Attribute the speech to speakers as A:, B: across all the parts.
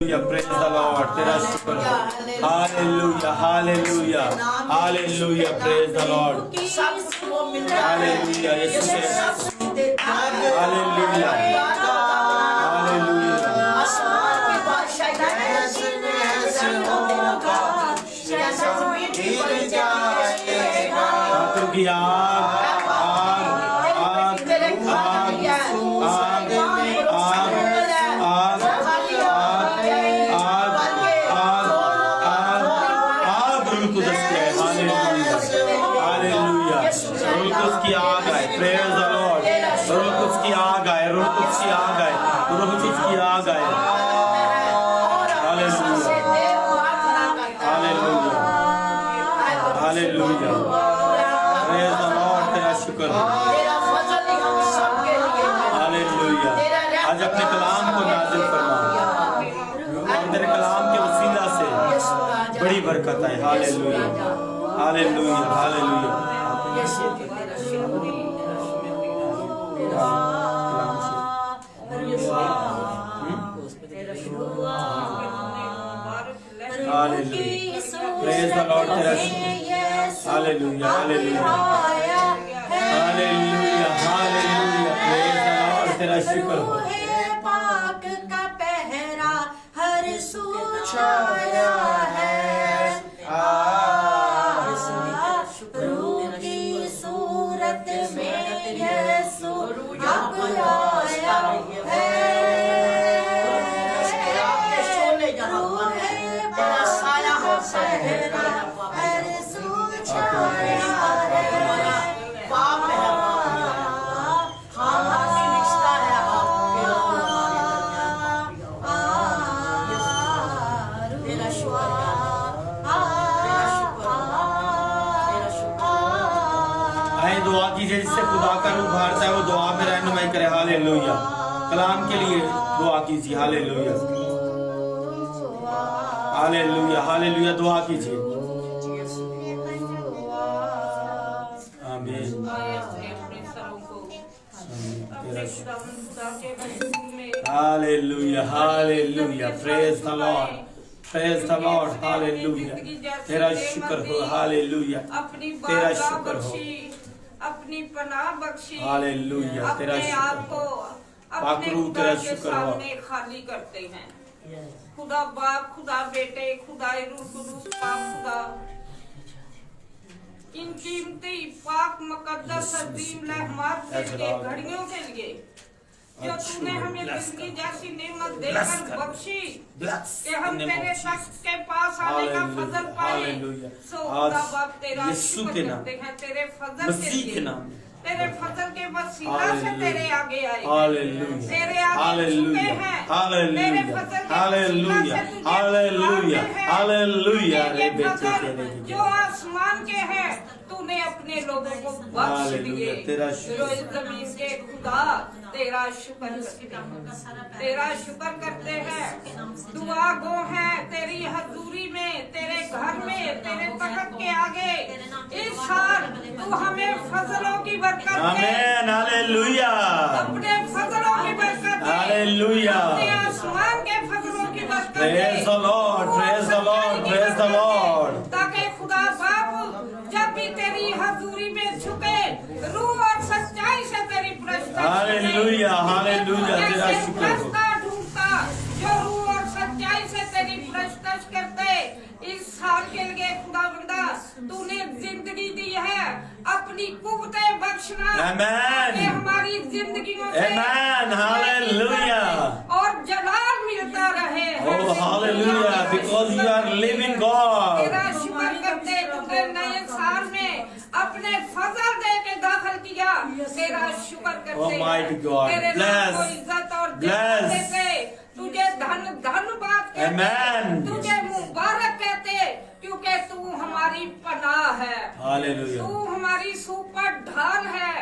A: Praise the Lord. तेरा शुक्र हो. Hallelujah, hallelujah, hallelujah. Praise the Lord. Hallelujah. यीशु के Hallelujah, hallelujah. आतुर की आज अपने कलाम को नाज़िल फरमा और तेरे कलाम के वसीला से बड़ी बरकत है. Hallelujah, hallelujah, hallelujah. Praise the Lord. Hallelujah, hallelujah, hallelujah, hallelujah. Praise the Lord. तेरा शुक्र हो.
B: पाक का पहरा हर सू छाया है. रूह की सूरत में यीशु अब आया है.
A: दुआ कीजिए जिससे खुदा का रूह भारता है वो दुआ में रहनुमाई करे. हालेलुया. कलाम के लिए दुआ कीजिए. Hallelujah, hallelujah, hallelujah. दुआ कीजिए. आमीन. Hallelujah, hallelujah. Praise the Lord, praise the Lord. Hallelujah. तेरा शुक्र हो. हालेलुया. तेरा शुक्र हो.
C: अपनी पनाह बख्शी.
A: हालेलुया. तेरा
C: अपने आप को अपने खुदा के सामने खाली करते हैं. खुदा बाप, खुदा बेटे, खुदा रूह कुदूस, पाक खुदा इन कीमती पाक मुकद्दस अजीम रहमत के लिए घड़ियों के लिए जो तूने हमें जिंदगी जैसी नेमत देकर बख्शी कि हम तेरे तख्त के पास आने का फजल पाए. सो खुदा बाप तेरा शुक्र करते हैं तेरे फजल के लिए, तेरे फजल के वसीला से तेरे आगे आए, तेरे आगे झुके हैं, तेरे फजल के वसीला से तुझे जो आसमान के हैं तूने अपने लोगों को बख्श दिए. जमीन के खुदा तेरा शुक्र करते हैं, तेरा शुक्र करते हैं. दुआ गो है तेरी हजूरी में, तेरे घर में, तेरे तख्त के आगे. इस साल तू हमें फजलों की बरकत दे.
A: आमीन. हालेलुया.
C: अपने फजलों की बरकत दे.
A: हालेलुया.
C: अपने आसमान के फजलों की बरकत दे.
A: Praise the Lord, praise the Lord, praise the Lord.
C: ताकि खुदा बाप जब भी तेरी हजूरी में झुके रूह और सच्चाई से तेरी प्रशंसा.
A: Hallelujah, hallelujah. तेरा शुक्र हो.
C: ढूंढता जो रूह और सच्चाई से तेरी प्रशंसा करते. इस साल के लिए खुदा बंदा तूने जिंदगी दी है, अपनी कुव्वतें बख्शना.
A: आमीन.
C: हमारी जिंदगियों से
A: आमीन. हालेलुया.
C: और जलाल मिलता रहे.
A: Oh hallelujah, because you are living God.
C: तेरा शुक्र करते तूने नए साल में अपने फजल दे के दाखिल किया. तेरा शुक्र करते
A: Almighty God,
C: तेरे नाम को इज्जत और देते. तुझे धन्यवाद कहते, तुझे मुबारक कहते क्योंकि तू हमारी पनाह है.
A: हालेलुया.
C: तू हमारी सुपर ढाल है,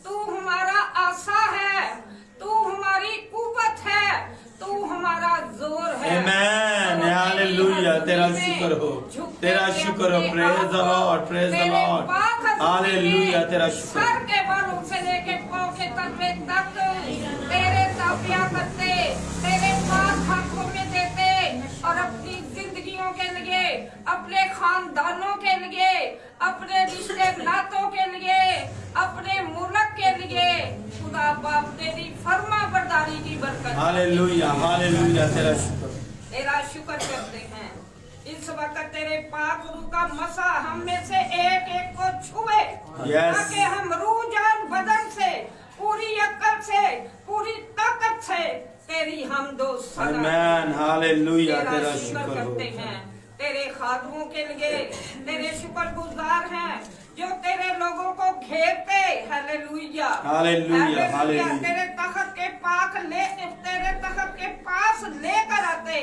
C: तू हमारा आशा है, तू हमारी कुव्वत है, तू हमारा जोर है.
A: आमीन. हालेलुया. तेरा शुक्र हो, तेरा शुक्र हो. Praise the Lord, praise the Lord. Hallelujah. तेरा शुक्र.
C: सर के बालों से लेके पांव के तलवे तक तेरे ताबिया करते, तेरे पास हाथों में देते खानदानों के लिए, अपने रिश्ते नातों के लिए, अपने मुल्क के लिए खुदा बाप तेरी फर्मा बरदारी की बरकत।
A: हालेलुया हालेलुया, तेरा शुक्र।
C: तेरा शुक्र करते हैं इस वक्त तेरे पाक रूह का मसा हम में से एक एक को छुए, ताकि हम रूह जान बदन से, पूरी अक्ल से, पूरी ताकत से तेरी हम दो
A: आमीन हालेलुया, तेरा शुक्र
C: करते हैं। तेरे खादमों के लिए तेरे शुक्रगुजार हैं जो तेरे लोगों को घेरते। हालेलुया
A: हालेलुया हालेलुया,
C: तेरे तख्त के तेरे तख्त के पास लेकर आते।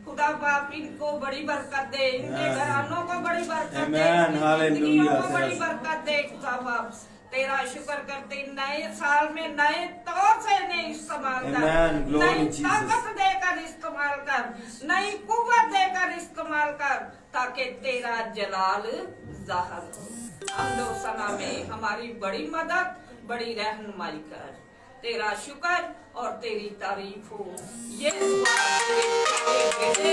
C: खुदा बाप इनको बड़ी बरकत दे, इनके घरानों को बड़ी बरकत दे,
A: हालेलुया,
C: को बड़ी बरकत दे। खुदा बाप तेरा शुक्र करते नए साल में नए तौर से इन्हें इस्तेमाल कर, नई ताकत देकर इस्तेमाल कर, नई कुव्वत देकर इस्तेमाल कर, ताकि तेरा जलाल जाहिर हो। हमदो सना में हमारी बड़ी मदद, बड़ी रहनुमाई कर। तेरा शुक्र और तेरी तारीफ हो। ये दुआ तेरे बेटे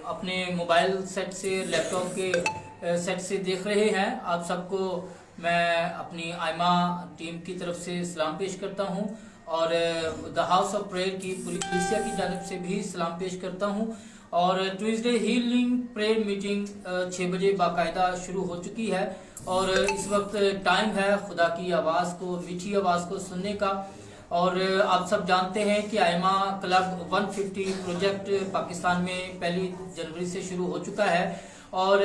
D: अपने मोबाइल सेट से, लैपटॉप के सेट से देख रहे हैं, आप सबको मैं अपनी आयमा टीम की तरफ से सलाम पेश करता हूं और द हाउस ऑफ प्रेयर की पूरी कलीसिया की जानिब से भी सलाम पेश करता हूं। और ट्यूसडे हीलिंग प्रेयर मीटिंग 6 बजे बाकायदा शुरू हो चुकी है और इस वक्त टाइम है खुदा की आवाज़ को, मीठी आवाज़ को सुनने का। और आप सब जानते हैं कि आयमा क्लब 150 प्रोजेक्ट पाकिस्तान में 1 जनवरी से शुरू हो चुका है और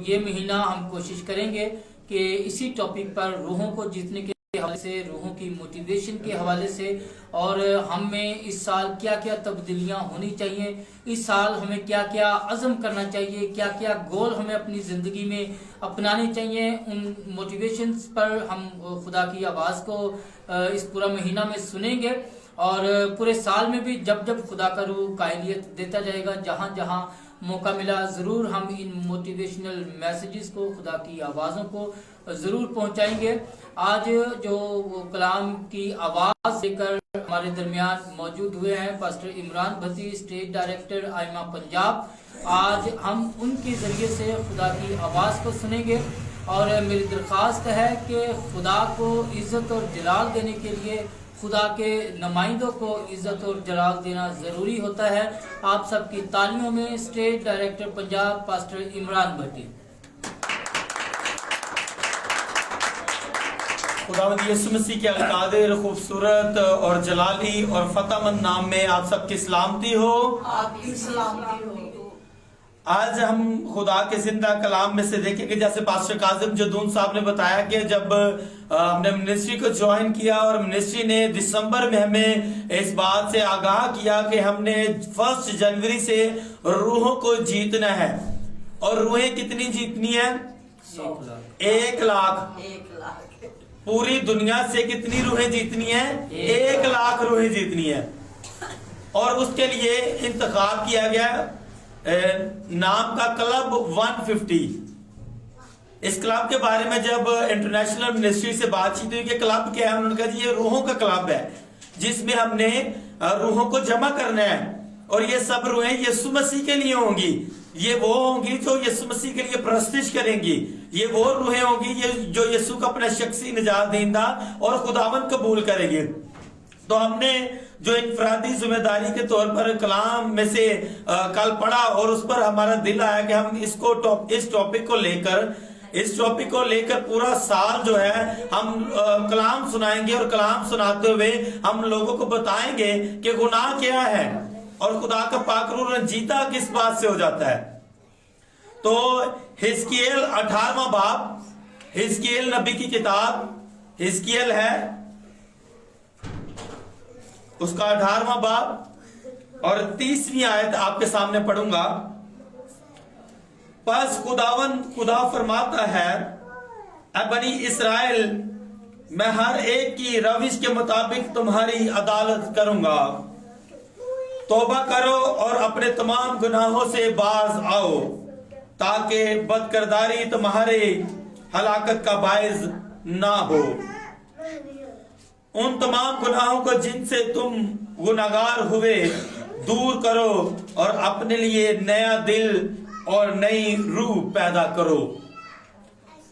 D: ये महीना हम कोशिश करेंगे कि इसी टॉपिक पर रूहों को जीतने के हवाले से, रूहों की मोटिवेशन के हवाले से और हम में इस साल क्या क्या तब्दीलियां होनी चाहिए, इस साल हमें क्या क्या अज़म करना चाहिए, क्या क्या गोल हमें अपनी ज़िंदगी में अपनाने चाहिए, उन मोटिवेशंस पर हम खुदा की आवाज़ को इस पूरा महीना में सुनेंगे। और पूरे साल में भी जब जब खुदा का रूह कायलियत देता जाएगा, जहाँ जहाँ मौका मिला, ज़रूर हम इन मोटिवेशनल मैसेजेस को, खुदा की आवाज़ों को ज़रूर पहुँचाएंगे। आज जो कलाम की आवाज़ लेकर हमारे दरमियान मौजूद हुए हैं pastor Imran Bhatti, state director आयमा पंजाब, आज हम उनके ज़रिए से खुदा की आवाज़ को सुनेंगे। और मेरी दरख्वास्त है कि खुदा को इज़्ज़त और जलाल देने के लिए खुदा के नुमाइंदों को इज़्ज़त और जलाल देना ज़रूरी होता है। आप सबकी तालियों में state director Punjab pastor Imran Bhatti.
A: खुदावंद यीशु मसीह के अलकादिर, खूबसूरत और जलाली और फतहमंद नाम में आप सबकी सलामती हो।
B: आपकी सलामती हो।
A: आज हम खुदा के जिंदा कलाम में से देखेंगे, जैसे पास्टर काजिम जदून साहब ने बताया कि जब हमने मिनिस्ट्री को ज्वाइन किया और मिनिस्ट्री ने दिसंबर में हमें इस बात से आगाह किया कि हमने 1 जनवरी से रूहों को जीतना है। और रूहें कितनी जीतनी है? 1 लाख।
B: 1 लाख।
A: पूरी दुनिया से कितनी रूहें जीतनी है? 1 लाख रूहें जीतनी है। और उसके लिए इंतखाब किया गया नाम का क्लब 150। इस क्लब के बारे में जब इंटरनेशनल मिनिस्ट्री से बातचीत हुई कि क्लब क्या है, उन्होंने कहा जी ये रूहों का क्लब है जिसमें हमने रूहों को जमा करना है और ये सब रूहें यीशु मसीह के लिए होंगी। ये वो होंगी जो यीशु मसीह के लिए प्रस्तिश करेंगी। ये वो रूहें होंगी ये जो यीशु को अपना शख्सी निजात देंदा और खुदावंद कबूल करेंगे। तो हमने जो इनफरादी जिम्मेदारी के तौर पर कलाम में से कल पढ़ा और उस पर हमारा दिल आया कि हम इस टॉपिक को लेकर पूरा साल जो है हम कलाम सुनाएंगे और कलाम सुनाते हुए हम लोगों को बताएंगे कि गुनाह क्या है और खुदा का पाक रूह जीता किस बात से हो जाता है। तो हिजकियेल 18वां बाब, हिजकियेल नबी की किताब, हिजकियेल है उसका 18वां बाब और 30वीं आयत आपके सामने पढ़ूंगा। बस खुदा फरमाता है, ऐ बनी इस्राएल, मैं हर एक की रविश के मुताबिक तुम्हारी अदालत करूंगा। तौबा करो और अपने तमाम गुनाहों से बाज आओ ताकि बदकिरदारी तुम्हारे हलाकत का बायस ना हो। उन तमाम गुनाहों को जिनसे तुम गुनाहगार हुए दूर करो और अपने लिए नया दिल और नई रूह पैदा करो।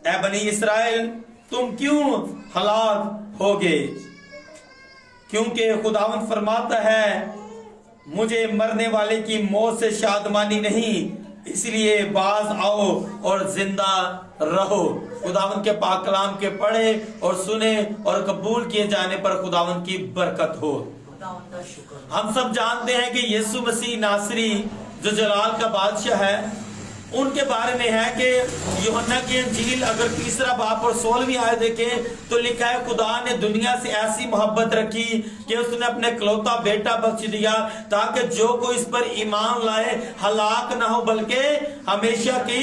A: ऐ बनी इसराइल, तुम क्यों हलाक होगे? क्योंकि खुदावंद फरमाता है, मुझे मरने वाले की मौत से शादमानी नहीं, इसलिए बाज आओ और जिंदा रहो। खुदावंद के पाक कलाम के पढ़े और सुने और कबूल किए जाने पर खुदावंद की बरकत हो। हम सब जानते हैं कि यीशु मसीह नासरी जो जलाल का बादशाह है, उनके बारे में है कि यूहन्ना की इंजील अगर 3 बाब और 16वीं आयत देखें तो लिखा है, खुदा ने दुनिया से ऐसी मोहब्बत रखी कि उसने अपने इकलौता बेटा बख्श दिया ताकि जो कोई इस पर ईमान लाए हलाक ना हो बल्कि हमेशा की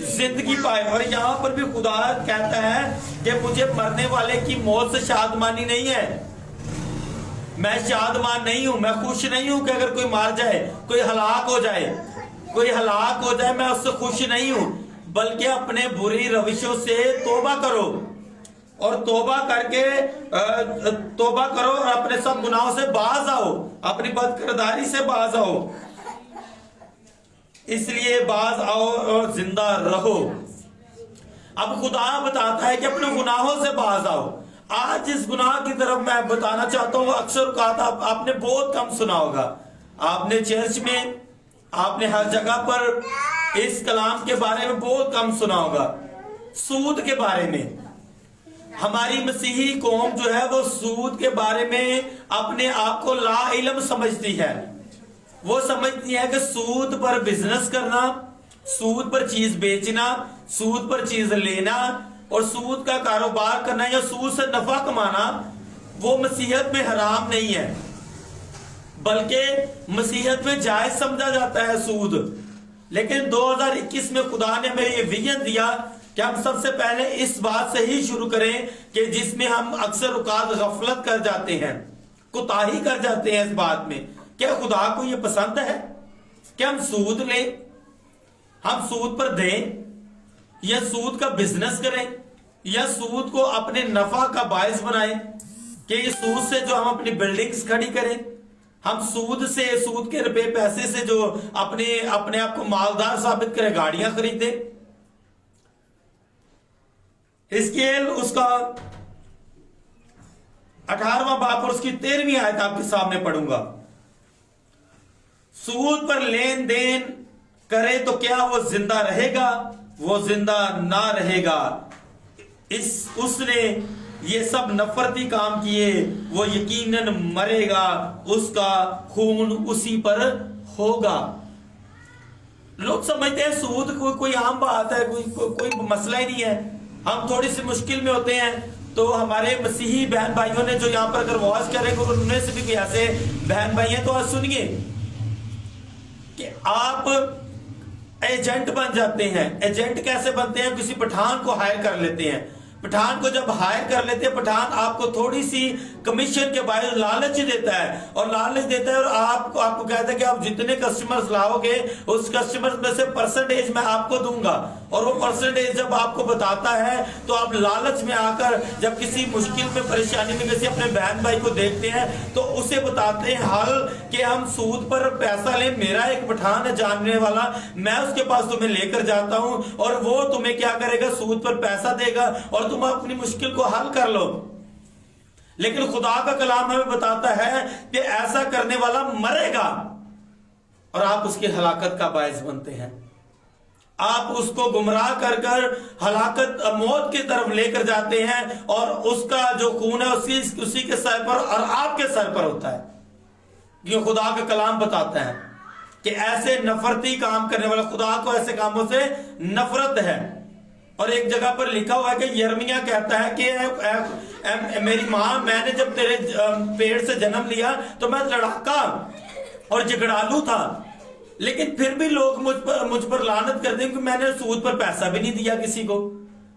A: जिंदगी पाए। और यहाँ पर भी खुदा कहता है कि मुझे मरने वाले की मौत से शादमानी नहीं है, मैं शादमान नहीं हूं, मैं खुश नहीं हूं कि अगर कोई मार जाए, कोई हलाक हो जाए, मैं उससे खुश नहीं हूं, बल्कि अपने बुरी रविशों से तौबा करो और तौबा करो और अपने सब गुनाहों से बाज आओ, अपनी बदकिरदारी से बाज आओ, इसलिए बाज आओ और जिंदा रहो। अब खुदा बताता है कि अपने गुनाहों से बाज आओ। आज इस गुनाह की तरफ मैं बताना चाहता हूं, अक्सर कहा आपने बहुत कम सुना होगा, आपने चर्च में, आपने हर जगह पर इस कलाम के बारे में बहुत कम सुना होगा, सूद के बारे में। हमारी मसीही कौम जो है वो सूद के बारे में अपने आप को ला इल्म समझती है। वो समझती है कि सूद पर बिजनेस करना, सूद पर चीज बेचना, सूद पर चीज लेना और सूद का कारोबार करना या सूद से नफा कमाना वो मसीहत में हराम नहीं है, बल्कि मसीहत में जायज समझा जाता है सूद। लेकिन 2021 में खुदा ने हमें ये विजन दिया कि हम सबसे पहले इस बात से ही शुरू करें कि जिसमें हम अक्सर औकात गफलत कर जाते हैं, कुताही कर जाते हैं इस बात में। क्या खुदा को ये पसंद है कि हम सूद लें, हम सूद पर दें या सूद का बिजनेस करें या सूद को अपने नफा का बायस बनाएं कि इस सूद से जो हम अपनी बिल्डिंग्स खड़ी करें, हम सूद के रुपए पैसे से जो अपने आप को मालदार साबित करें, गाड़ियां खरीदें। हिजकिय्येल उसका 18वां बाब और उसकी 13वीं आयत आपके सामने पढ़ूंगा। सूद पर लेन देन करे तो क्या वो जिंदा रहेगा? वो जिंदा ना रहेगा। उसने ये सब नफरती काम किए, वो यकीनन मरेगा, उसका खून उसी पर होगा। लोग समझते हैं सूद कोई आम बात है, कोई मसला ही नहीं है। हम थोड़ी सी मुश्किल में होते हैं तो हमारे मसीही बहन भाइयों ने जो यहाँ पर अगर वॉच करेंगे उनमें से भी कोई ऐसे बहन भाई हैं तो आज सुनिए कि आप एजेंट बन जाते हैं। एजेंट कैसे बनते हैं? किसी पठान को हायर कर लेते हैं। पठान को जब हायर कर लेते हैं, पठान आपको थोड़ी सी कमीशन के बारे में लालच देता है और आपको कहता है कि आप जितने कस्टमर्स लाओगे उस कस्टमर्स में से परसेंटेज मैं आपको दूंगा। और वो परसेंटेज जब आपको बताता है तो आप लालच में आकर जब किसी मुश्किल में, परेशानी में किसी अपने बहन भाई को देखते हैं तो उसे बताते हैं हल कि हम सूद पर पैसा लें। मेरा एक पठान है जानने वाला, मैं उसके पास तुम्हें लेकर जाता हूं और वो तुम्हें क्या करेगा? सूद पर पैसा देगा और तुम अपनी मुश्किल को हल कर लो। लेकिन खुदा का कलाम हमें बताता है कि ऐसा करने वाला मरेगा और आप उसकी हलाकत का बायस बनते हैं। आप उसको गुमराह कर हलाकत, मौत की तरफ लेकर जाते हैं और उसका जो खून है उसी के सर पर और आपके सर पर होता है। ये खुदा का कलाम बताता है कि ऐसे नफरती काम करने वाला, खुदा को ऐसे कामों से नफरत है। और एक जगह पर लिखा हुआ है कि यिर्मयाह कहता है कि मेरी मां, मैंने जब तेरे पेट से जन्म लिया तो मैं लड़ाका और झगड़ालू था, लेकिन फिर भी लोग मुझ पर लानत करते हैं कि मैंने सूद पर पैसा भी नहीं दिया किसी को।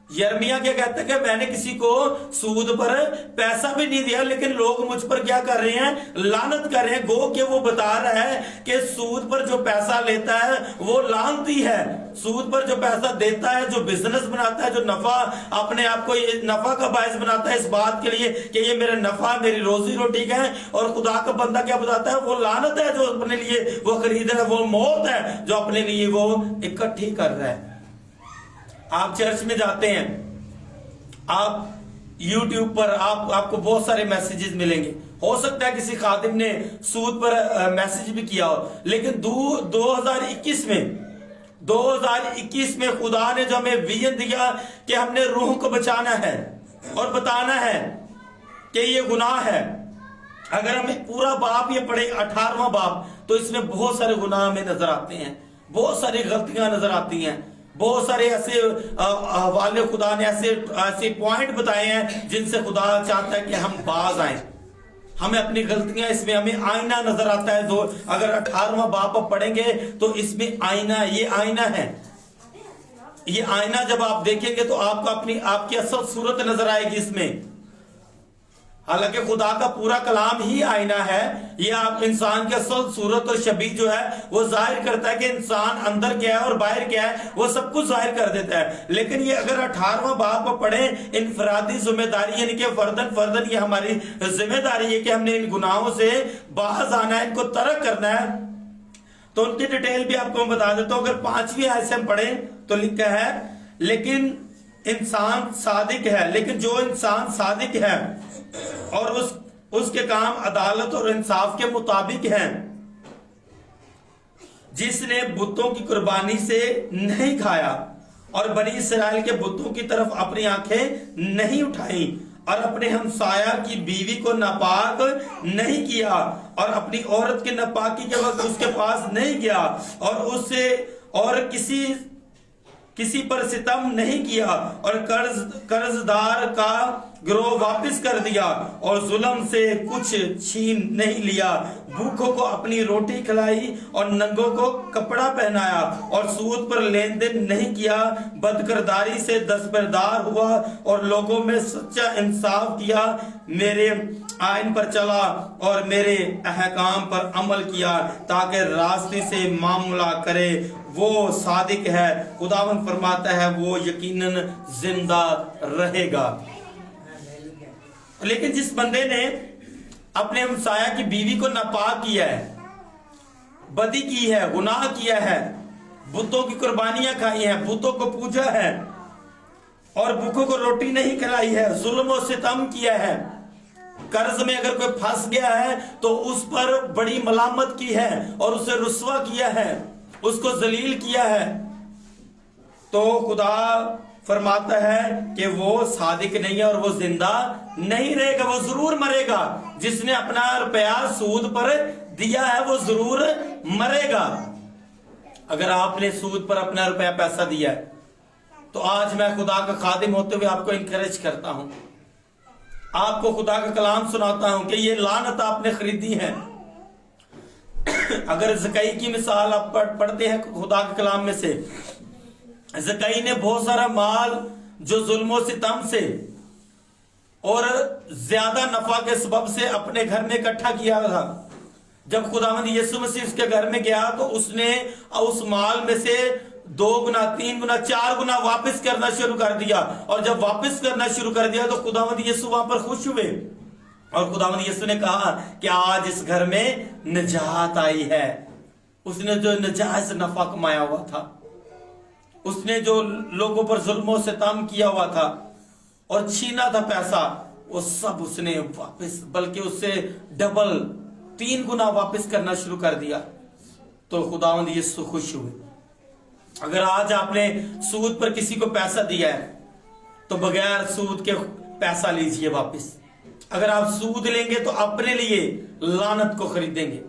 A: यर्मिया क्या कहता है कि मैंने किसी को सूद पर पैसा भी नहीं दिया, लेकिन लोग मुझ पर क्या कर रहे हैं, लानत कर रहे हैं। गो के वो बता रहा है कि सूद पर जो पैसा लेता है वो लानती है, सूद पर जो पैसा देता है, जो बिजनेस बनाता है, जो नफा अपने आप को ये नफा का बायस बनाता है इस बात के लिए कि ये मेरा नफा, मेरी रोजी रोटी का है, और खुदा का बंदा क्या बताता है, वो लानत है जो अपने लिए वो खरीद रहा है, वो मौत है जो अपने लिए वो इकट्ठी कर रहा है। आप चर्च में जाते हैं, आप YouTube पर आपको बहुत सारे मैसेजेस मिलेंगे। हो सकता है किसी खादिम ने सूद पर मैसेज भी किया हो, लेकिन 2021 में खुदा ने जो हमें विजन दिया कि हमने रूह को बचाना है और बताना है कि ये गुनाह है। अगर हमें पूरा बाप ये पढ़े 18वां बाप, तो इसमें बहुत सारे गुनाह हमें नजर आते हैं, बहुत सारी गलतियां नजर आती हैं, बहुत सारे ऐसे हवाले खुदा ने ऐसे पॉइंट बताए हैं जिनसे खुदा चाहता है कि हम बाज आए। हमें अपनी गलतियां, इसमें हमें आईना नजर आता है। जो अगर 18वां बाप आप पढ़ेंगे तो इसमें आईना, ये आईना है। ये आईना जब आप देखेंगे तो आपको आपकी असल सूरत नजर आएगी इसमें। हालांकि खुदा का पूरा कलाम ही आईना है, ये आप इंसान की असल सूरत और शबीह जो है वो जाहिर करता है कि इंसान अंदर क्या है और बाहर क्या है, वो सब कुछ जाहिर कर देता है। लेकिन ये अगर 18वां बाप को पढ़े, इनफरादी जिम्मेदारी यानी कि फर्दन ये हमारी जिम्मेदारी है कि हमने इन गुनाहों से बाहर आना है, इनको तर्क करना है। तो उनकी डिटेल भी आपको मैं बता देता हूं। अगर 5वीं आयत से हम पढ़े तो लिखा है, लेकिन इंसान सादिक है, लेकिन जो इंसान सादिक है और उसके काम अदालत और इंसाफ के मुताबिक हैं, जिसने बुतों की कुर्बानी से नहीं खाया और बनी इसराइल के बुतों की तरफ अपनी आंखें नहीं उठाई और अपने हमसाया की बीवी को नापाक नहीं किया और अपनी औरत की नापाकी के वक्त उसके पास नहीं गया और उससे और किसी पर सितम नहीं किया और कर्जदार का गिरोह वापस कर दिया और जुल्म से कुछ छीन नहीं लिया, भूखों को अपनी रोटी खिलाई और नंगों को कपड़ा पहनाया और सूद पर लेन देन नहीं किया, बदकिरदारी से दस्तबरदार हुआ और लोगों में सच्चा इंसाफ किया, मेरे आइन पर चला और मेरे अहकाम पर अमल किया ताकि रास्ते से मामला करे, वो सादिक है। खुदावंद फरमाता है वो यकीनन जिंदा रहेगा। लेकिन जिस बंदे ने अपने हमसाया की बीवी को नापाक किया है, बदी की है, गुनाह किया है, बुतों की कुर्बानियां खाई हैं, बुतों को पूजा है और भूखों को रोटी नहीं खिलाई है, जुल्म और सितम किया है, कर्ज में अगर कोई फंस गया है तो उस पर बड़ी मलामत की है और उसे रुस्वा किया है, उसको जलील किया है, तो खुदा फरमाता है कि वो सादिक नहीं है और वो जिंदा नहीं रहेगा, वो जरूर मरेगा। जिसने अपना रुपया सूद पर दिया है वो जरूर मरेगा। अगर आपने सूद पर अपना रुपया पैसा दिया है तो आज मैं खुदा का खादिम होते हुए आपको इंकरेज करता हूं, आपको खुदा का कलाम सुनाता हूं कि ये लानत आपने खरीदी है। अगर ज़कई की मिसाल आप पढ़ते हैं खुदा के कलाम में से, ज़कई ने बहुत सारा माल जो जुल्म सितम से और ज्यादा नफा के सबब से अपने घर में इकट्ठा किया था। जब खुदावंद यीशु मसीह उसके घर में गया तो उसने उस माल में से 2 गुना, 3 गुना, 4 गुना वापस करना शुरू कर दिया। और जब वापस करना शुरू कर दिया तो खुदावंद यीशु वहां पर खुश हुए और खुदावंद यीशु ने कहा कि आज इस घर में निजात आई है। उसने जो नजायज नफा कमाया हुआ था, उसने जो लोगों पर जुल्म और सितम किया हुआ था और छीना था पैसा, वो सब उसने वापस, बल्कि उससे डबल 3 गुना वापस करना शुरू कर दिया। तो खुदावंद यीशु खुश हुए। अगर आज आपने सूद पर किसी को पैसा दिया है तो बगैर सूद के पैसा लीजिए वापस। अगर आप सूद लेंगे तो अपने लिए लानत को खरीदेंगे।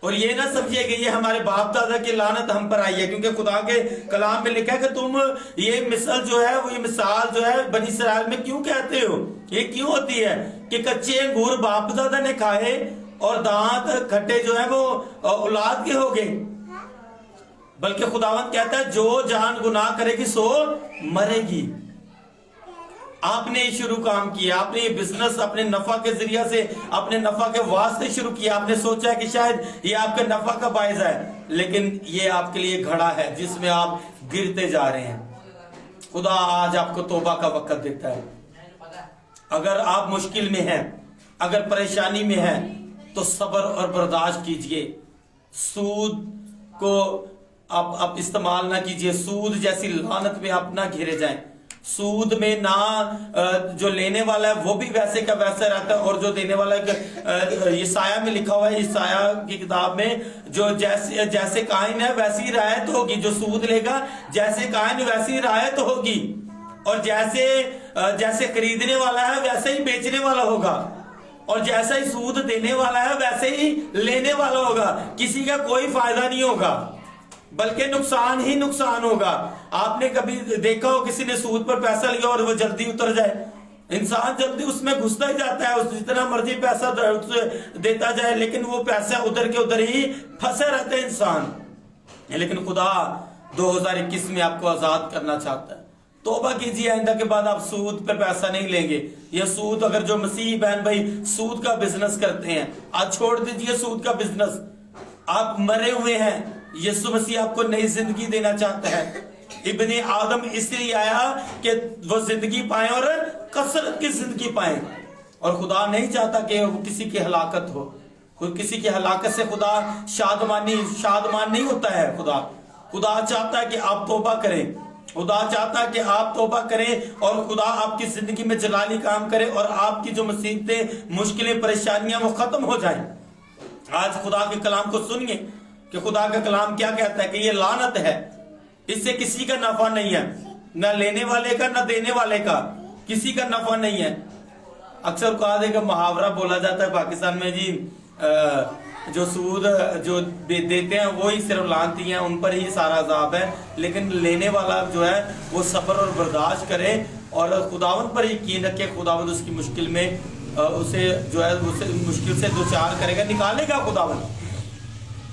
A: और ये ना समझिए कि ये हमारे बाप दादा की लानत हम पर आई है, क्योंकि खुदा के कलाम में लिखा है कि तुम ये मिसाल जो है वो, ये मिसाल जो है बनी इसराइल में क्यों कहते हो। ये क्यों होती है कि कच्चे अंगूर बाप दादा ने खाए और दांत खट्टे जो है वो औलाद के हो गए। बल्कि खुदावंद कहता है जो जान गुनाह करेगी सो मरेगी। आपने ये शुरू काम किया, आपने ये बिजनेस अपने नफा के जरिया से, अपने नफा के वास्ते शुरू किया। आपने सोचा है कि शायद ये आपके नफा का बायस है, लेकिन ये आपके लिए घड़ा है जिसमें आप गिरते जा रहे हैं। खुदा आज आपको तौबा का वक्त देता है। अगर आप मुश्किल में हैं, अगर परेशानी में हैं, तो सब्र और बर्दाश्त कीजिए। सूद को आप इस्तेमाल ना कीजिए। सूद जैसी लानत में आप ना घिरे जाएं। सूद में ना जो लेने वाला है वो भी वैसे का वैसा रहता है, और जो देने वाला है, यशाया में लिखा हुआ है, यशाया की किताब में, जो जैसे कायन है वैसी रायत होगी। जो सूद लेगा जैसे कायन वैसी रायत होगी, और जैसे खरीदने वाला है वैसे ही बेचने वाला होगा, और जैसा ही सूद देने वाला है वैसे ही लेने वाला होगा। किसी का कोई फायदा नहीं होगा, बल्कि नुकसान ही नुकसान होगा। आपने कभी देखा हो किसी ने सूद पर पैसा लिया और वो जल्दी उतर जाए? इंसान जल्दी उसमें घुसता ही जाता है, जितना मर्जी पैसा देता जाए, लेकिन वो पैसा उधर के उधर ही फंसे रहते हैं इंसान। लेकिन खुदा 2021 में आपको आजाद करना चाहता है। तौबा कीजिए, आइंदा के बाद आप सूद पर पैसा नहीं लेंगे। यह सूद, अगर जो मसीह बहन भाई सूद का बिजनेस करते हैं, आज छोड़ दीजिए सूद का बिजनेस। आप मरे हुए हैं, यीशु मसीह आपको नई जिंदगी देना चाहता है। इब्ने आदम इसलिए आया कि वो जिंदगी पाए और कसरत की जिंदगी पाए, और खुदा नहीं चाहता कि वो किसी की हलाकत हो। किसी की हलाकत से खुदा शादमान नहीं होता है। खुदा चाहता है कि आप तौबा करें। खुदा चाहता है कि आप तौबा करें, और खुदा आपकी जिंदगी में जलाली काम करे, और आपकी जो मुसीबतें, मुश्किलें, परेशानियां वो खत्म हो जाएं। आज खुदा के कलाम को सुनिए कि खुदा का कलाम क्या कहता है कि ये लानत है, इससे किसी का नफा नहीं है, ना लेने वाले का ना देने वाले का, किसी का नफा नहीं है। अक्सर कहा देखा मुहावरा बोला जाता है पाकिस्तान में जी, जो सूद जो देते हैं वो ही सिर्फ लानती हैं, उन पर ही सारा अजाब है। लेकिन लेने वाला जो है वो सब्र और बर्दाश्त करे और खुदावंद पर यकीन रखे। खुदावंद उसकी मुश्किल में उसे जो है उसे मुश्किल से दो चार करेगा, निकालेगा खुदावंद,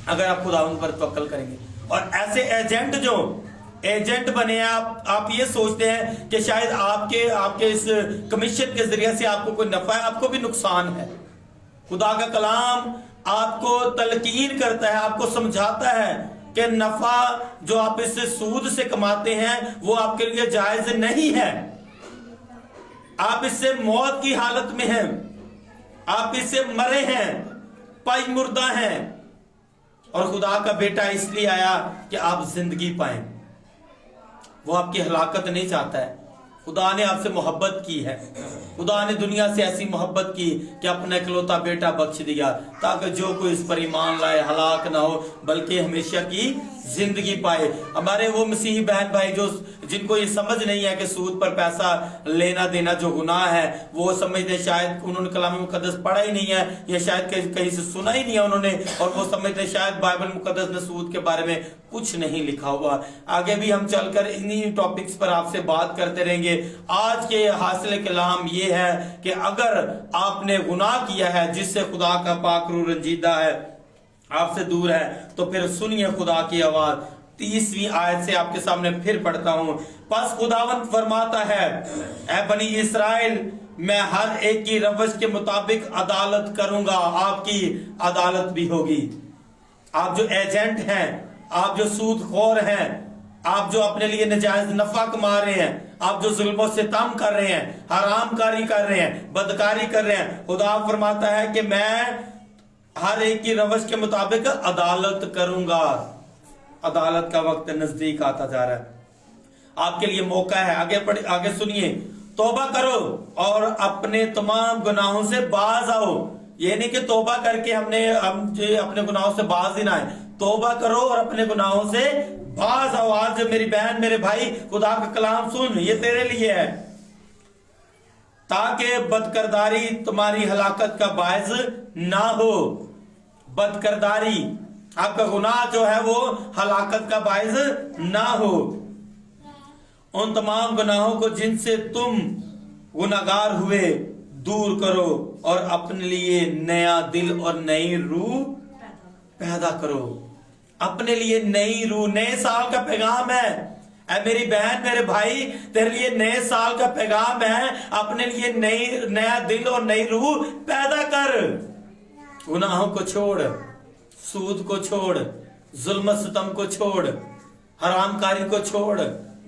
A: अगर आप खुदावंद पर तवक्कल करेंगे। और ऐसे एजेंट बने हैं आप ये सोचते हैं कि शायद आपके इस कमीशन के जरिए से आपको कोई नफा है, आपको भी नुकसान है। खुदा का कलाम आपको तलकीन करता है, आपको समझाता है कि नफा जो आप इससे सूद से कमाते हैं वो आपके लिए जायज नहीं है। आप इससे मौत की हालत में हैं, आप इससे मरे हैं, पाई मुर्दा हैं, और खुदा का बेटा इसलिए आया कि आप जिंदगी पाएं। वो आपकी हलाकत नहीं चाहता है। खुदा ने आपसे मोहब्बत की है। खुदा ने दुनिया से ऐसी मोहब्बत की कि अपना इकलौता बेटा बख्श दिया, ताकि जो कोई इस पर ईमान लाए हलाक ना हो, बल्कि हमेशा की जिंदगी पाए। हमारे वो मसीही बहन भाई जिनको ये समझ नहीं है कि सूद पर पैसा लेना देना जो गुनाह है, वो समझते, शायद उन्होंने कलाम मुकद्दस पढ़ा ही नहीं है, या शायद कहीं से सुना ही नहीं है उन्होंने, और वो समझते शायद बाइबल मुकद्दस में सूद के बारे में कुछ नहीं लिखा हुआ। आगे भी हम चलकर इन्हीं टॉपिक्स पर आपसे बात करते रहेंगे। आज के हासिल कलाम ये है कि अगर आपने गुनाह किया है जिससे खुदा का पाक रूह रंजीदा है, आपसे दूर है, तो फिर सुनिए खुदा की आवाज। 30वीं आयत से आपके सामने फिर पढ़ता हूं। बस खुदावंद फरमाता है, ऐ बनी इस्राएल, मैं हर एक की रवश के मुताबिक अदालत करूंगा। आपकी अदालत भी होगी। आप जो एजेंट हैं, आप जो सूदखोर हैं, आप जो अपने लिए नजायज नफा कमा रहे हैं, आप जो जुल्म सितम कर रहे हैं, हरामकारी कर रहे हैं, बदकारी कर रहे हैं, खुदा फरमाता है कि मैं हर एक की रवश के मुताबिक अदालत करूंगा। अदालत का वक्त नजदीक आता जा रहा है। आपके लिए मौका है। आगे सुनिए, तौबा करो और अपने तमाम गुनाहों से बाज आओ। ये नहीं कि तौबा करके हम अपने गुनाहों से बाज ही ना आए। तौबा करो और अपने गुनाहों से बाज आओ। आज मेरी बहन, मेरे भाई, खुदा का कलाम सुन, ये तेरे लिए है, ताकि बदकरदारी तुम्हारी हलाकत का बायस ना हो। बदकरदारी, आपका गुनाह जो है वो हलाकत का बायस ना हो। उन तमाम गुनाहों को जिनसे तुम गुनाहगार हुए दूर करो, और अपने लिए नया दिल और नई रूह पैदा करो। अपने लिए नई रूह, नए साल का पैगाम है। ऐ मेरी बहन, मेरे भाई, तेरे लिए नए साल का पैगाम है। अपने लिए नया दिल और नई रूह पैदा कर। गुनाहों को छोड़, सूद को छोड़, जुल्म सितम को छोड़, हरामकारी को छोड़,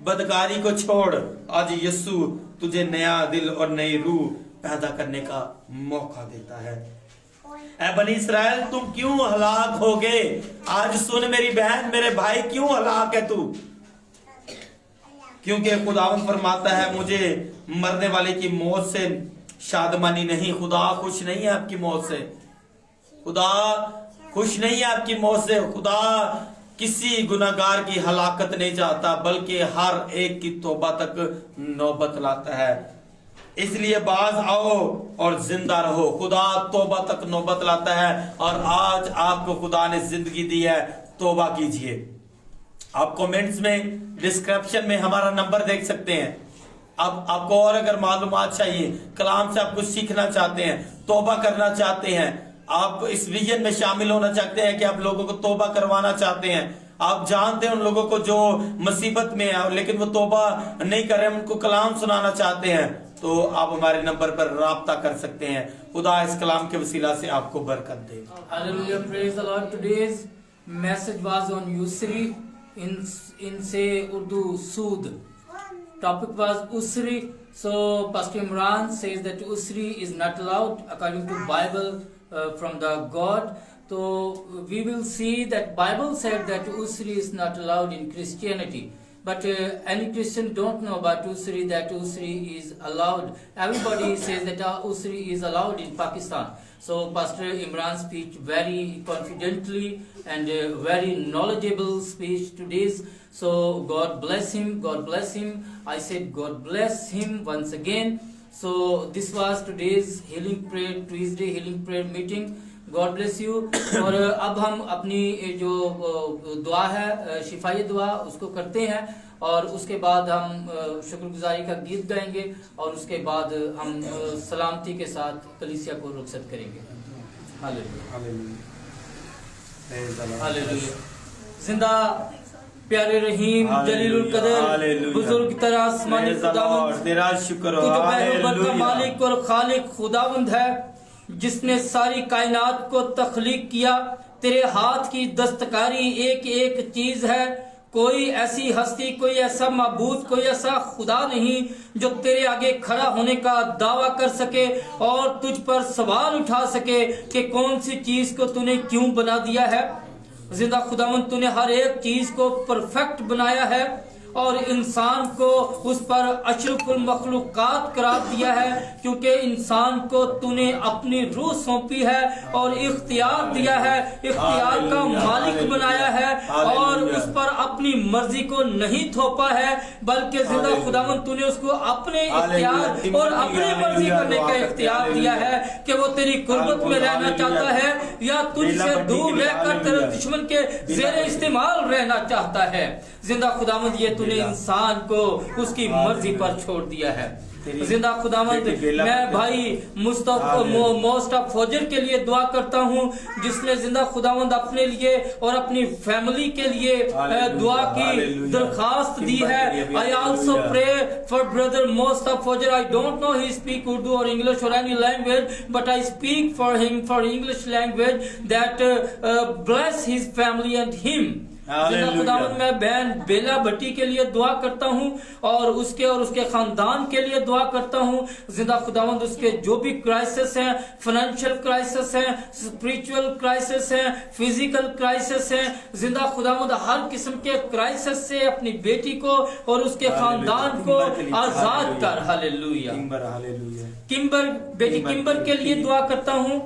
A: बदकारी को छोड़। आज यीशु तुझे नया दिल और नई रूह पैदा करने का मौका देता है। ऐ बनी इस्राएल, तुम क्यों हलाक हो गए? आज सुन मेरी बहन, मेरे भाई, क्यों हलाक है तू? क्योंकि खुदावंद फरमाता है, मुझे मरने वाले की मौत से शादमानी नहीं। खुदा खुश नहीं है आपकी मौत से। खुदा खुश नहीं है आपकी मौत से। खुदा किसी गुनाहगार की हलाकत नहीं चाहता, बल्कि हर एक की तौबा तक नौबत लाता है। इसलिए बाज आओ और जिंदा रहो। खुदा तौबा तक नौबत लाता है, और आज आपको खुदा ने जिंदगी दी है, तौबा कीजिए। आप कमेंट्स में, डिस्क्रिप्शन में हमारा नंबर देख सकते हैं। अब आपको और अगर मालूमात चाहिए, कलाम से आप कुछ सीखना चाहते हैं, तौबा करना चाहते हैं, आप इस विजन में शामिल होना चाहते हैं कि आप लोगों को तौबा करवाना चाहते हैं, आप जानते हैं उन लोगों को जो मुसीबत में है लेकिन वो तौबा नहीं कर रहे, उनको कलाम सुनाना चाहते हैं, तो आप हमारे नंबर पर राब्ता कर सकते हैं। खुदा इस कलाम के वसीला से आपको बरकत दे।
D: Hallelujah, praise the Lord. Today's message was on Usri in say Urdu Sood. Topic was Usri. So Pastor Imran says that Usri is not allowed according to Bible from the God. So we will see that Bible said that Usri is not allowed in Christianity. But any Christian don't know about Usri, that Usri is allowed. Everybody says that Usri is allowed in Pakistan. So Pastor Imran speech very confidently and very knowledgeable speech today's. So God bless him, God bless him. I said God bless him once again. So this was today's healing prayer, Tuesday healing prayer meeting. God bless you. और अब हम अपनी जो दुआ है, शिफाई दुआ, उसको करते हैं, और उसके बाद हम शुक्रगुजारी का गीत गाएंगे, और उसके बाद हम सलामती के साथ कलीसिया को रुखसत करेंगे। हालेलुया। जिंदा प्यारे रहीम जलीलुल कदर बुजुर्ग तरह आसमानी खुदावंद,
A: तेरा शुक्र हो,
D: तू जो बहरों का मालिक और खालिक खुदावंद है, जिसने सारी कायनात को तख्लीक किया। तेरे हाथ की दस्तकारी एक एक चीज है। कोई ऐसी हस्ती, कोई ऐसा माबूद, कोई ऐसा खुदा नहीं जो तेरे आगे खड़ा होने का दावा कर सके और तुझ पर सवाल उठा सके कि कौन सी चीज को तूने क्यों बना दिया है। जिंदा खुदावंद, तूने हर एक चीज को परफेक्ट बनाया है और इंसान को उस पर अशरफुल मखलूकात करार दिया है, क्योंकि इंसान को तूने अपनी रूह सौंपी है और इख्तियार दिया है, इख्तियार का मालिक बनाया है, और उस पर अपनी मर्जी को नहीं थोपा है, बल्कि जिंदा खुदावंद तूने उसको अपने इख्तियार और अपनी मर्जी करने का इख्तियार दिया है कि वो तेरी कुर्बत में रहना चाहता है या तुझसे दूर रहकर तेरे दुश्मन के ज़ेरे इस्तेमाल रहना चाहता है। जिंदा खुदावंद, ये तूने इंसान को उसकी मर्जी पर छोड़ दिया है। जिंदा खुदावंद, मैं भाई मोस्टफा फौजर के लिए दुआ करता हूँ, जिसने जिंदा खुदावंद अपने लिए और अपनी फैमिली के लिए दुआ की दरखास्त दी है। I also pray for brother Mostafa फौजर। I don't know he speak Urdu और इंग्लिश और any language, but I speak for him for English language that bless his family and him. जिंदा खुदावंद, मैं बहन बेला भट्टी के लिए दुआ करता हूँ और उसके खानदान के लिए दुआ करता हूँ। जिंदा खुदावंद, उसके जो भी क्राइसिस हैं, फाइनेंशियल क्राइसिस हैं, स्पिरिचुअल क्राइसिस हैं, फिजिकल क्राइसिस हैं, जिंदा खुदावंद हर किस्म के क्राइसिस से अपनी बेटी को और उसके खानदान को आजाद कर। हालेलुया। किम्बर, बेटी किम्बर के लिए दुआ करता हूँ,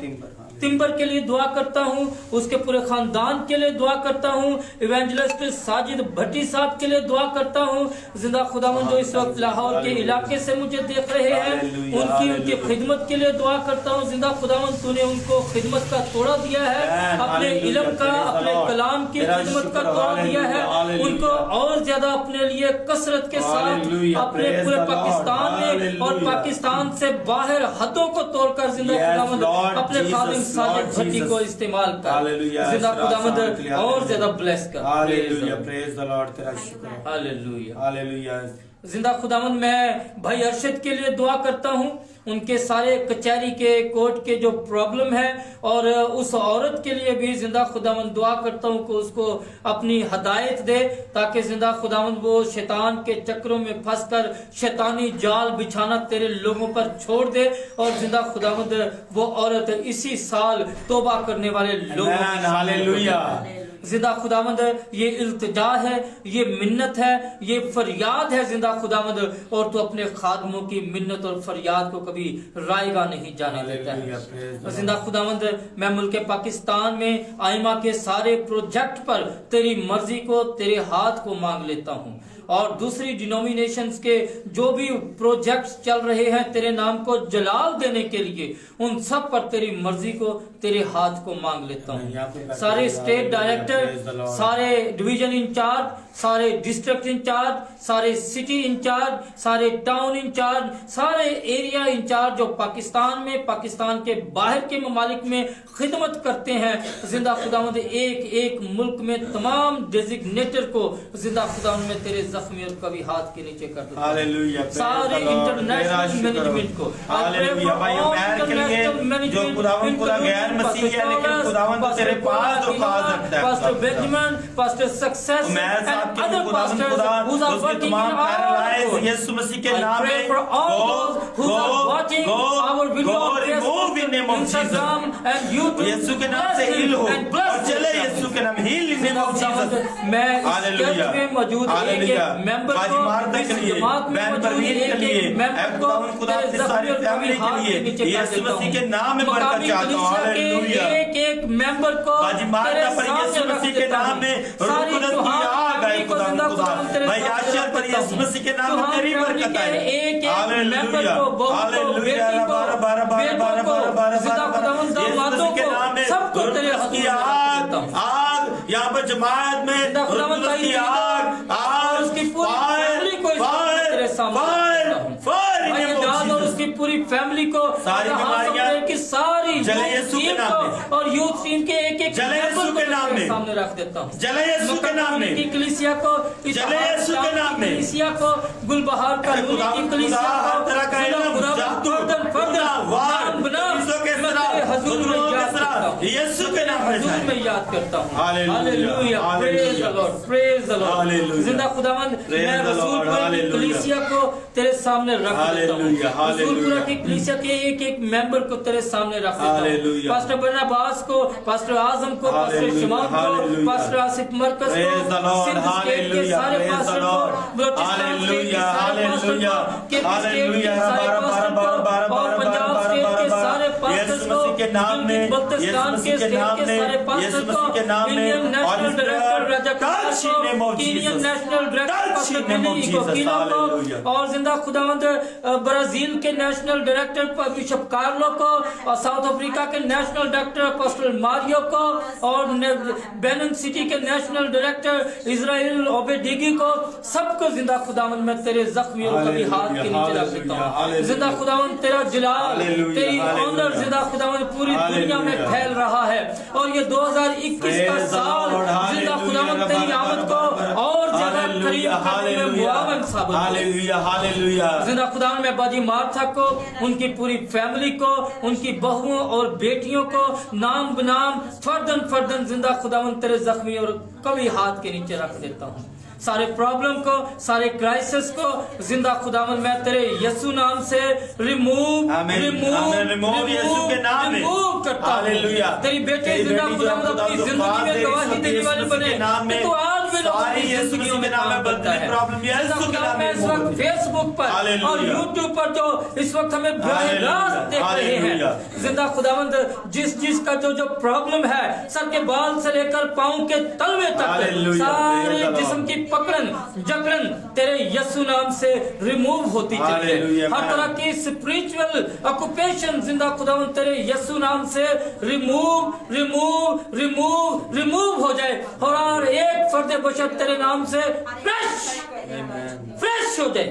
D: तिम्बर के लिए दुआ करता हूँ, उसके पूरे खानदान के लिए दुआ करता हूँ। इवेंजलिस्ट साजिद भट्टी साहब के लिए दुआ करता हूँ। जिंदा खुदावंद, जो इस वक्त लाहौर के इलाके से मुझे देख रहे हैं, उनकी खिदमत के लिए दुआ करता हूँ। जिंदा खुदावंद, तूने उनको खिदमत का तोड़ा दिया है, अपने इल्म का, अपने कलाम की खिदमत का तोड़ा दिया है,
A: Hallelujah.
D: उनको और ज्यादा अपने लिए कसरत के साथ
A: Hallelujah.
D: अपने
A: Praise
D: पूरे
A: the Lord.
D: पाकिस्तान में और
A: Hallelujah.
D: पाकिस्तान से बाहर हदों को तोड़कर जिंदा
A: Yes,
D: खुदावंद
A: Lord
D: अपने
A: Jesus,
D: खादिम साजिद
A: Lord
D: भट्टी
A: Jesus.
D: को इस्तेमाल कर
A: Hallelujah.
D: जिंदा खुदावंद
A: Hallelujah.
D: और ज्यादा ब्लेस कर
A: हालेलुया, प्रेज द लॉर्ड, तेरा शुक्र है।
D: हालेलुया।
A: हालेलुया।
D: जिंदा खुदावंद मैं भाई अरशद के लिए दुआ करता हूँ, उनके सारे कचहरी के कोर्ट के जो प्रॉब्लम है, और उस औरत के लिए भी जिंदा खुदावंद दुआ करता हूँ कि उसको अपनी हदायत दे, ताकि जिंदा खुदावंद वो शैतान के चक्रों में फंसकर शैतानी जाल बिछाना तेरे लोगों पर छोड़ दे, और जिंदा खुदावंद वो औरत इसी साल तौबा करने वाले लोगों
A: आमीन, हालेलुया।
D: जिंदा खुदावंद ये इल्तिजा है, ये मिन्नत है, ये फरियाद है जिंदा खुदावंद, और तू अपने खादमों की मिन्नत और फरियाद को कभी रायगा नहीं जाने देता है। जिंदा खुदावंद मैं मुल्क पाकिस्तान में आइमा के सारे प्रोजेक्ट पर तेरी मर्जी को, तेरे हाथ को मांग लेता हूँ, और दूसरी डिनोमिनेशंस के जो भी प्रोजेक्ट्स चल रहे हैं तेरे नाम को जलाल देने के लिए, उन सब पर तेरी मर्जी को, तेरे हाथ को मांग लेता हूँ। सारे स्टेट डायरेक्टर, सारे डिवीजन इंचार्ज, सारे डिस्ट्रिक्ट इंचार्ज, सारे सिटी इंचार्ज, सारे टाउन इंचार्ज, सारे एरिया इंचार्ज जो पाकिस्तान में, पाकिस्तान के बाहर के ममालिक में खिदमत करते हैं, जिंदा खुदावंद एक एक मुल्क में तमाम डेजिग्नेटर को जिंदा खुदावंद में तेरे जख्मी और कभी हाथ के नीचे कर देता हूं। सारे इंटरनेशनल मैनेजमेंट को,
A: हालेलुया। भाई अमेर के लिए जो खुदावंद खुदा गैर मसीही है, लेकिन खुदावंद तेरे पास दरख्वास्त रखता है।
D: Pastor Benjamin, pastor Success
A: Umar साहब के
D: other
A: खुदावंद
D: pastors
A: खुदा
D: who are
A: उसके
D: working
A: तमाम
D: in our
A: पैरालाइज
D: world.
A: यीशु मसीह के
D: I
A: नाम
D: pray
A: में
D: for all those who are watching our video on
A: remove in name of
D: Facebook, Instagram and YouTube.
A: यीशु के नाम से हील हो
D: and bless
A: और चले
D: them.
A: यीशु के नाम heal in name of Jesus.
D: मैं इस
A: हालेलुया,
D: चर्च में मौजूद एक
A: हालेलुया।
D: एक मेंबर
A: हाजी
D: को,
A: मार्था
D: इस
A: के लिए,
D: जमात में
A: बहन
D: मौजूद
A: परवीन के
D: एक
A: लिए,
D: एक मेंबर को
A: खुदावंद खुदा
D: तेरे
A: की
D: जख्मी
A: सारी
D: और कभी
A: फैमिली के
D: हाथ
A: लिए
D: के नीचे कर
A: यीशु
D: देता
A: मसीह के
D: हूं।
A: नाम में बरकत
D: मकामी
A: चाहता हूं।
D: कलीसिया के
A: हालेलुया।
D: एक एक मेंबर को
A: हाजी मार्था पर यीशु मसीह के नाम में रुकनत की आग आए खुदावंद खुदा। भाई आशा पर यीशु मसीह के नाम में तेरी बरकत आए।
D: एक
A: हालेलुया,
D: मेंबर को, बहू को,
A: हालेलुया।
D: बेटी को, बेटों को, जिंदा खुदावंद दामादों को, सबको तेरे
A: रुकनत की
D: हजूर में
A: आग, आग यहाँ पर जमात में
D: जिंदा खुदावंद
A: रुकनत की आग, आग,
D: उसकी पूरी फैमिली को तेरे सामने और उसकी पूरी फैमिली को,
A: सारी बीमारियां
D: की सारी
A: जले यीशु के नाम में,
D: और यूथ टीम के एक एक
A: जले यीशु के नाम में
D: सामने रख देता हूँ।
A: जले यीशु के नाम में
D: की कलीसिया को,
A: जले यीशु के नाम में
D: कलीसिया को, गुलबहार का की कलीसिया को,
A: तरह का यीशु के नाम
D: में याद करता हूँ।
A: Hallelujah,
D: praise the Lord, praise the Lord. जिंदा खुदावंद मैं रसूलपुरा की कलीसिया को तेरे सामने रख देता हूँ। रसूलपुरा की कलीसिया के एक एक मेंबर को तेरे सामने रख देता हूँ। पास्टर बरनबास को, पास्टर आजम को, पास्टर शमाम को, पास्टर आसिफ मरकज को, सिंध स्टेट के सारे पास्टर को, बलूचिस्तान स्टेट के सारे पास्टर को, केपी स्टेट के सारे पास्टर को, और पंजाब स्टेट के सारे पास्टर को, बल्तिस्तान के स्टेट के सारे पास्टर को, इंडियन नेशनल डायरेक्टर राजा को, इंडियन नेशनल डायरेक्टर पास्टर बिली को, किलो को, और जिंदा खुदावंद ब्राजील के नेशनल डायरेक्टर बिशप कार्लो को, और साउथ अफ्रीका के नेशनल डायरेक्टर अपोस्टल मारियो को, और बेनिन सिटी के नेशनल डायरेक्टर इजराइल ओबेडिगी को, सबको जिंदा खुदावंद में तेरे जख्मी और कभी हाथ के नीचे रख देता हूँ। जिंदा खुदावंद तेरा जलाल, तेरी ऑनर जिंदा खुदावंद पूरी दुनिया में फैल रहा है, और ये 2021 का साल जिंदा खुदावंद तेरी आमद को और ज्यादा करीब करने में मुआवन साबित हो। जिंदा खुदावंद में बाजी मार्था को, उनकी पूरी फैमिली को, उनकी बहुओं और बेटियों को नाम बनाम फर्दन फर्दन जिंदा खुदावंद तेरे जख्मी और कभी हाथ के नीचे रख देता हूँ। सारे प्रॉब्लम को, सारे क्राइसिस को जिंदा खुदावंद मैं तेरे यीशु नाम से रिमूव
A: यीशु के नाम में
D: करता हूं। तेरी बेटे जिंदा खुदावंद अपनी जिंदगी में गवाही देने वाले बने, तो आज भी लोगों की जिंदगियों में काम बनता है। मैं इस वक्त फेसबुक पर और यूट्यूब पर जो इस वक्त हमें रास्त देख रहे हैं, जिंदा खुदावंद जिस का जो प्रॉब्लम है, सर के बाल से लेकर पाँव के तलवे तक सारे जिस्म की पकड़न जकड़न तेरे यीशु नाम से रिमूव होती चली जाए।
A: Hallelujah,
D: हर
A: amen.
D: तरह की स्पिरिचुअल ऑक्यूपेशन जिंदा खुदावन तेरे यीशु नाम से रिमूव रिमूव रिमूव रिमूव हो जाए और हर एक फर्द बशर तेरे नाम से फ्रेश हो जाए,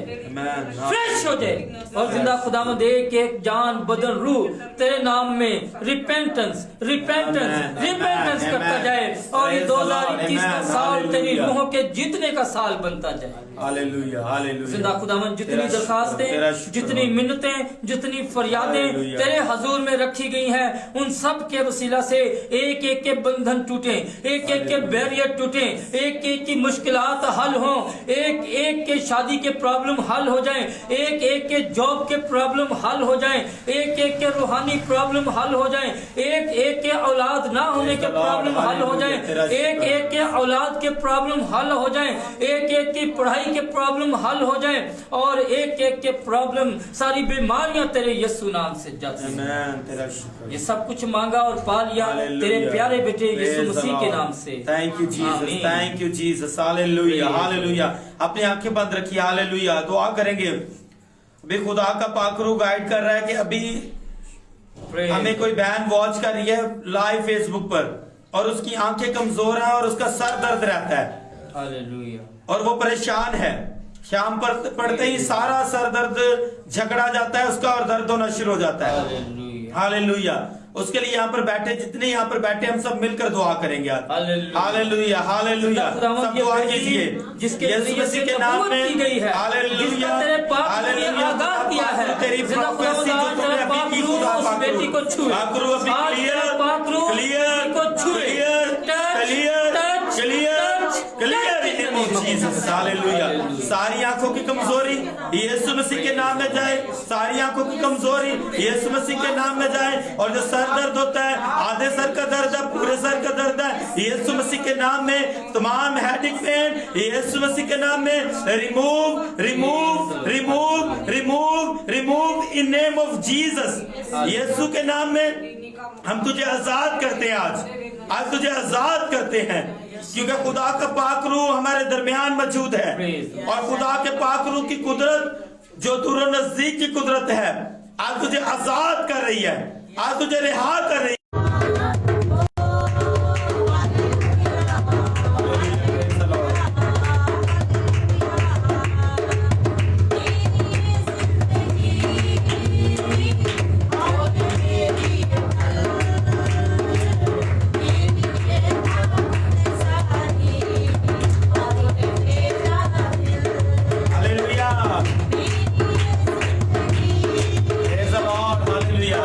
D: फ्रेश हो जाए और जिंदा खुदावंद एक जान बदन रूह तेरे नाम में रिपेंटेंस रिपेंटेंस रिपेंटेंस करता जाए और ये 2021 का साल तेरी रूहों के जीतने का साल बनता जाए।
A: Hallelujah, hallelujah.
D: जिंदा खुदावन जितनी
A: तेरा
D: दरखास्तें,
A: शुक्र,
D: जितनी मिन्नतें, जितनी फरियादें
A: हालेलुया।
D: तेरे हजूर में रखी गई हैं, उन सब के वसीला से एक एक के बंधन टूटे, एक एक के बैरियर टूटे, एक एक की मुश्किलात हल हो, एक एक के शादी के प्रॉब्लम हल हो जाए, एक एक के जॉब के प्रॉब्लम हल हो जाए, एक एक के रूहानी प्रॉब्लम हल हो जाए, एक एक के औलाद ना होने के प्रॉब्लम हल हो जाए, एक एक के औलाद के प्रॉब्लम हल हो जाए, एक एक की पढ़ाई के प्रॉब्लम हल हो जाए और एक एक के प्रॉब्लम सारी बीमारियां तेरे यीशु नाम से जा जाए।
A: आमीन, तेरा शुक्र।
D: ये सब कुछ मांगा और पा लिया तेरे प्यारे बेटे यीशु मसीह के नाम से।
A: थैंक यू जीसस,
D: आमीन।
A: Thank you Jesus. Hallelujah, hallelujah. अपनी आंखें बंद रखिए। हालेलुया। दुआ करेंगे। अभी खुदा का पाकरू गाइड कर रहा है कि अभी हमें कोई बहन वॉच कर रही है लाइव फेसबुक पर और उसकी आंखें कमजोर हैं और उसका सर दर्द रहता है
D: हालेलुया।
A: और वो परेशान है। शाम पर पड़ते ही सारा सर दर्द झगड़ा जाता है उसका और दर्द होना शुरू हो जाता है।
D: हालेलुया।
A: हालेलुया। उसके लिए यहाँ पर बैठे, जितने यहाँ पर बैठे हम सब मिलकर दुआ करेंगे आज।
D: हालेलुया।
A: Hallelujah, hallelujah. सब दुआ कीजिए
D: जिसके
A: यीशु मसीह के नाम में
D: की गई है,
A: हालेलुया,
D: जिसका तेरे पाक ने आगाह किया है,
A: तेरी
D: जिंदा
A: प्रोफेसी जो तुमने अभी की खुदा
D: उस बेटी को छुए,
A: पाकरू अभी
D: आज
A: क्लियर
D: तेरा पाकरू
A: क्लियर
D: को छुए,
A: clear
D: touch,
A: clear
D: touch,
A: clear
D: touch,
A: clear
D: touch,
A: in the name of Jesus. Hallelujah. सारी आंखों की कमजोरी यीशु मसीह के नाम में जाए, सारी आंखों की कमजोरी यीशु मसीह के नाम में जाए और जो सर दर्द होता है, आधे सर का दर्द है, पूरे सर का दर्द है, यीशु मसीह के नाम में तमाम हेडेक पेन यीशु मसीह के नाम में remove remove remove remove remove in name of Jesus. यीशु के नाम में हम तुझे आजाद करते हैं। आज तुझे आजाद करते हैं क्योंकि खुदा का पाक रूह हमारे दरमियान मौजूद है और खुदा के पाक रूह की कुदरत जो दूर नजदीक की कुदरत है आज तुझे आजाद कर रही है, आज तुझे रिहा कर रही है। Praise the Lord. Hallelujah.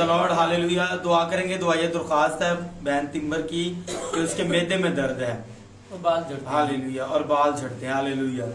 A: The Lord, hallelujah. दुआ करेंगे, दुआ ये दरख्वास्त है बहन तिम्बर की कि उसके मैदे में दर्द है,
D: और बाल झड़ते हैं।
A: हालेलुया, और बाल झड़ते हैं, हालेलुया।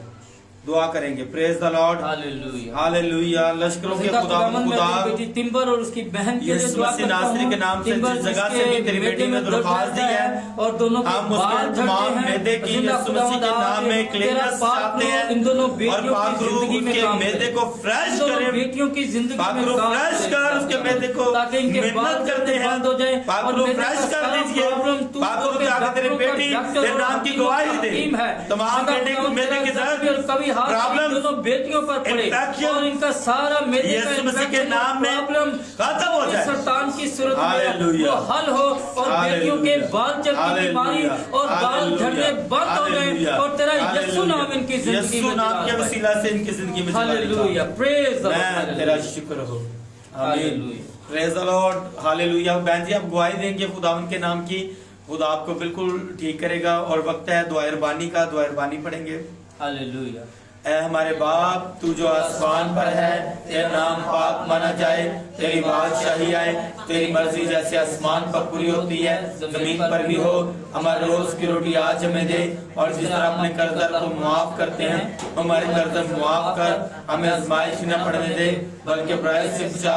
A: दुआ करेंगे, praise the Lord,
D: hallelujah.
A: Hallelujah. लश्करों के खुदावंद खुदा,
D: बेटी तिम्बर और उसकी बहन के लिए
A: यीशु
D: दुआ
A: मसीह
D: करता
A: नासरी
D: हूं।
A: के नाम से
D: तिम्बर
A: जिस जगह से
D: जिसके
A: भी तेरी बेटी
D: बेटे
A: ने
D: में दर्द
A: दरख्वास्त दी
D: रहता
A: है,
D: और दोनों के
A: हम
D: बाल
A: उसके
D: झड़ते
A: तमाम
D: हैं।
A: मैदे की
D: जिंदा
A: यीशु मसीह के नाम में
D: तेरा
A: क्लीननेस
D: पाक
A: चाहते
D: रूह
A: हैं,
D: इन दोनों
A: और
D: बेटियों
A: पाक
D: की
A: रूह
D: जिंदगी में
A: उसके
D: काम
A: मैदे
D: करे।
A: को फ्रेश
D: इन दोनों
A: करे,
D: बेटियों की जिंदगी
A: पाक
D: में
A: रूह
D: काम
A: फ्रेश
D: करे।
A: कर उसके मैदे को,
D: ताकि इनके बाल
A: मेहनत करते हैं,
D: बंद हो जाए
A: पाक
D: और
A: रूह
D: मैदे
A: फ्रेश
D: का
A: कर
D: सारा
A: दीजिए,
D: प्रॉब्लम तू
A: पाक रूह
D: तो
A: जाकर तेरी
D: डॉक्टरों का
A: बेटी
D: डॉक्टर
A: तेरे
D: और
A: नाम की
D: हकीमों
A: गवाही
D: का
A: दे,
D: हकीम है।
A: तमाम
D: खुदा
A: बेटे को मैदे की
D: तेरा
A: दर्द,
D: कभी हाथ
A: प्रॉब्लम,
D: दोनों बेटियों पर पड़े
A: infection,
D: और इनका सारा मैदे का
A: यीशु मसीह के
D: infection और
A: नाम में
D: प्रॉब्लम
A: खत्म हो जाए।
D: शैतान की सूरत में
A: हालेलुया।
D: वो हल हो और बेटियों के
A: हालेलुया।
D: बाल चल की बीमारी
A: हालेलुया।
D: और बाल झड़ने बंद हो जाए
A: हालेलुया।
D: और तेरा
A: हालेलुया।
D: यीशु नाम इनकी जिंदगी
A: यीशु
D: में
A: नाम के
D: जलाल
A: वसीला से इनकी जिंदगी में जलाल
D: हालेलुया
A: दिखा।
D: प्रेज द
A: मैं तेरा शुक्र हो, आमीन,
D: hallelujah.
A: Praise the Lord, hallelujah. बहन जी आप गवाही देंगे खुदावन के नाम की, खुदा आपको बिल्कुल ठीक करेगा। और वक्त है दुआ रबानी का, दुआ रबानी पढ़ेंगे।
D: हालेलुया।
A: ऐ हमारे बाप, तू जो आसमान पर है, तेरा नाम पाक माना जाए, तेरी बादशाही आए, तेरी मर्जी जैसे आसमान पर पूरी होती है जमीन पर भी हो। हमारे रोज की रोटी आज हमें दे, और जिस तरह अपने कर्जदार को माफ करते हैं हमारे कर्ज माफ कर, हमें आजमाइश न पड़ने दे बल्कि बुराई से बचा,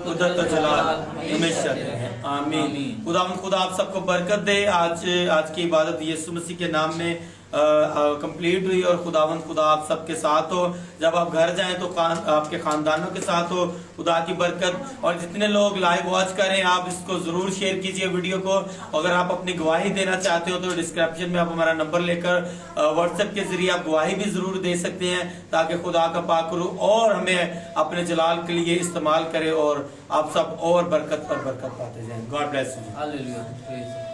A: उधर तो जलाल हमेशा है, आमीन। खुदा आप सबको बरकत दे। आज की इबादत यीशु मसीह के नाम में कंप्लीट हुई, और खुदावंद खुदा आप सबके साथ हो। जब आप घर जाएं तो आपके खानदानों के साथ हो, खुदा की बरकत। और जितने लोग लाइव वॉच करें आप इसको जरूर शेयर कीजिए वीडियो को। अगर आप अपनी गवाही देना चाहते हो तो डिस्क्रिप्शन में आप हमारा नंबर लेकर व्हाट्सएप के जरिए आप गवाही भी जरूर दे सकते हैं, ताकि खुदा का पाक रूह और हमें अपने जलाल के लिए इस्तेमाल करे और आप सब और बरकत पर बरकत पाते जाएं। God bless you.
D: हालेलुया।